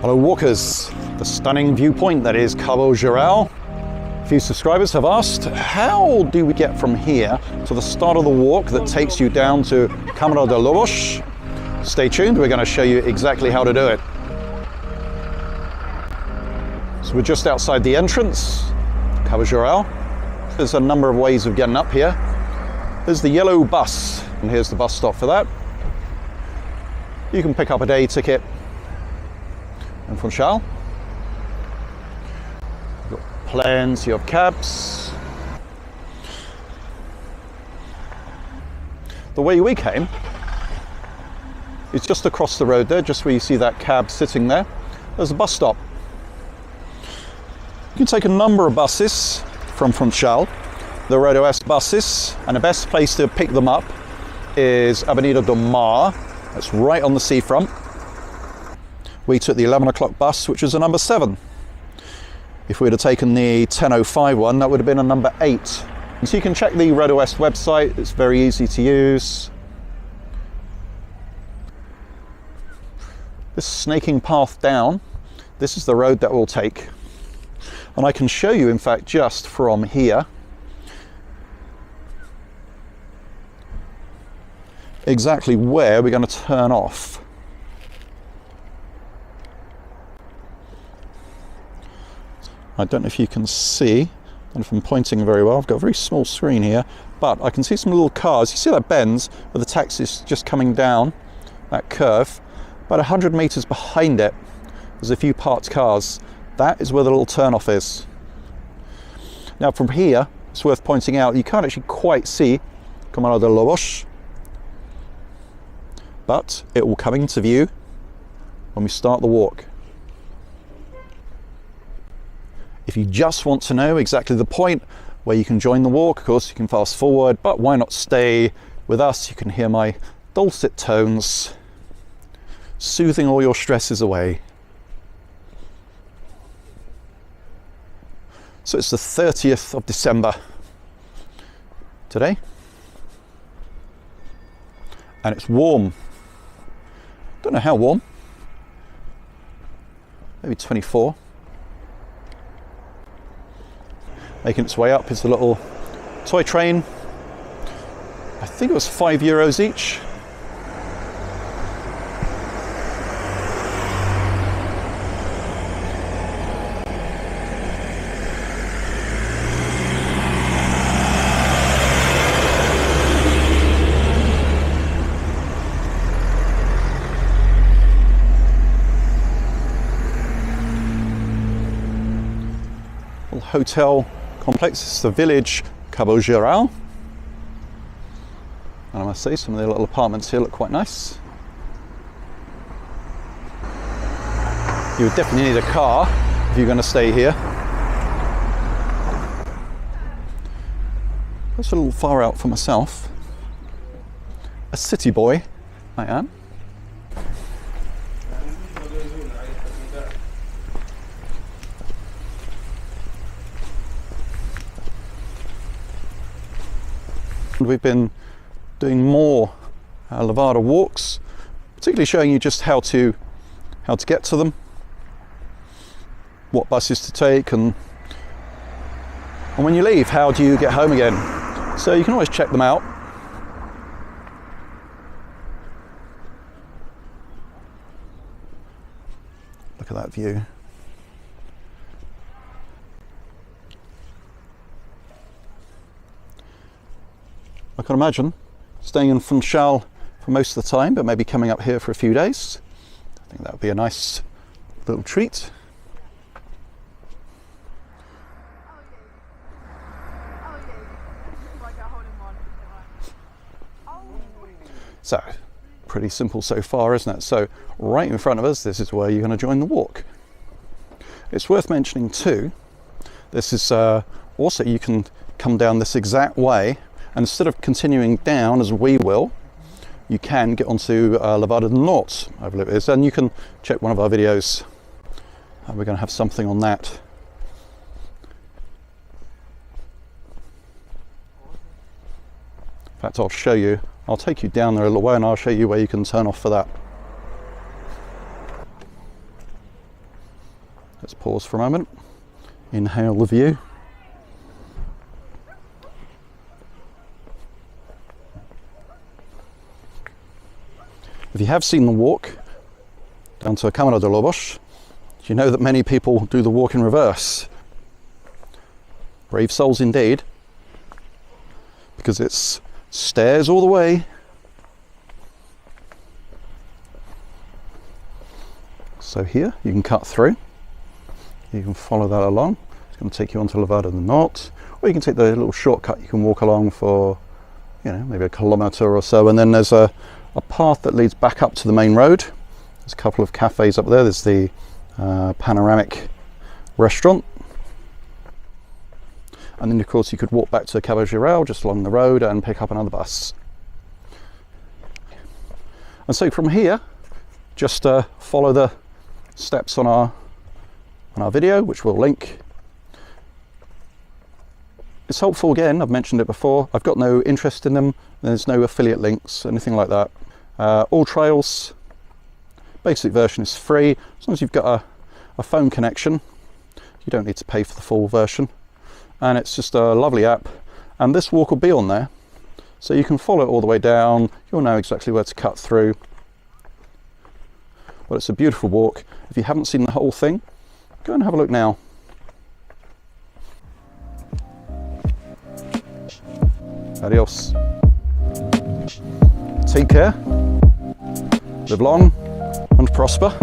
Hello walkers, the stunning viewpoint that is Cabo Girão. A few subscribers have asked, how do we get from here to the start of the walk that takes you down to Câmara de Lobos? Stay tuned, we're going to show you exactly how to do it. So we're just outside the entrance, Cabo Girão. There's a number of ways of getting up here. There's the yellow bus, and here's the bus stop for that. You can pick up a day ticket in Funchal. You've got plenty of cabs. The way we came is just across the road there, just where you see that cab sitting there. There's a bus stop. You can take a number of buses from Funchal, the Rodoeste buses, and the best place to pick them up is Avenida do Mar. That's right on the seafront. We took the 11 o'clock bus, which is a number 7. If we'd have taken the 10:05 one, that would have been a number 8. And so you can check the Rodoeste website, it's very easy to use. This snaking path down, this is the road that we'll take. And I can show you, in fact, just from here, exactly where we're going to turn off. I don't know if you can see, I don't know if I'm pointing very well, I've got a very small screen here, but I can see some little cars. You see that bends where the taxi's just coming down that curve? About 100 metres behind it, there's a few parked cars. That is where the little turn-off is. Now from here, it's worth pointing out, you can't actually quite see Câmara de Lobos, but it will come into view when we start the walk. If you just want to know exactly the point where you can join the walk, of course you can fast forward, but why not stay with us? You can hear my dulcet tones soothing all your stresses away. So it's the 30th of December today, and it's warm. Don't know how warm, maybe 24. Making its way up is the little toy train. I think it was €5 each. Hotel complex. It's the village Cabo Girão, and I must say some of the little apartments here look quite nice. You would definitely need a car if you're going to stay here. That's a little far out for myself. A city boy I am. We've been doing more Levada walks, particularly showing you just how to get to them, what buses to take, and when you leave, how do you get home again. So you can always check them out. Look at that view. I can imagine staying in Funchal for most of the time, but maybe coming up here for a few days. I think that would be a nice little treat. So, pretty simple so far, isn't it? So, right in front of us, this is where you're going to join the walk. It's worth mentioning too, this is also, you can come down this exact way, and instead of continuing down as we will, you can get onto Levada del Norte, I believe it is, and you can check one of our videos. We're going to have something on that. In fact, I'll show you. I'll take you down there a little way and I'll show you where you can turn off for that. Let's pause for a moment, inhale the view. If you have seen the walk down to Câmara de Lobos, you know that many people do the walk in reverse. Brave souls indeed, because it's stairs all the way. So here you can cut through, you can follow that along. It's going to take you onto Levada do Norte, or you can take the little shortcut. You can walk along for, you know, maybe a kilometre or so, and then there's a path that leads back up to the main road. There's a couple of cafes up there. There's the panoramic restaurant, and then of course you could walk back to Cabo Girão just along the road and pick up another bus. And so from here, just follow the steps on our video, which we'll link. It's helpful, again, I've mentioned it before, I've got no interest in them, there's no affiliate links, anything like that. All trails, basic version is free, as long as you've got a phone connection. You don't need to pay for the full version, and it's just a lovely app, and this walk will be on there, so you can follow it all the way down. You'll know exactly where to cut through. Well, it's a beautiful walk. If you haven't seen the whole thing, go and have a look now. Adios. Take care, live long and prosper.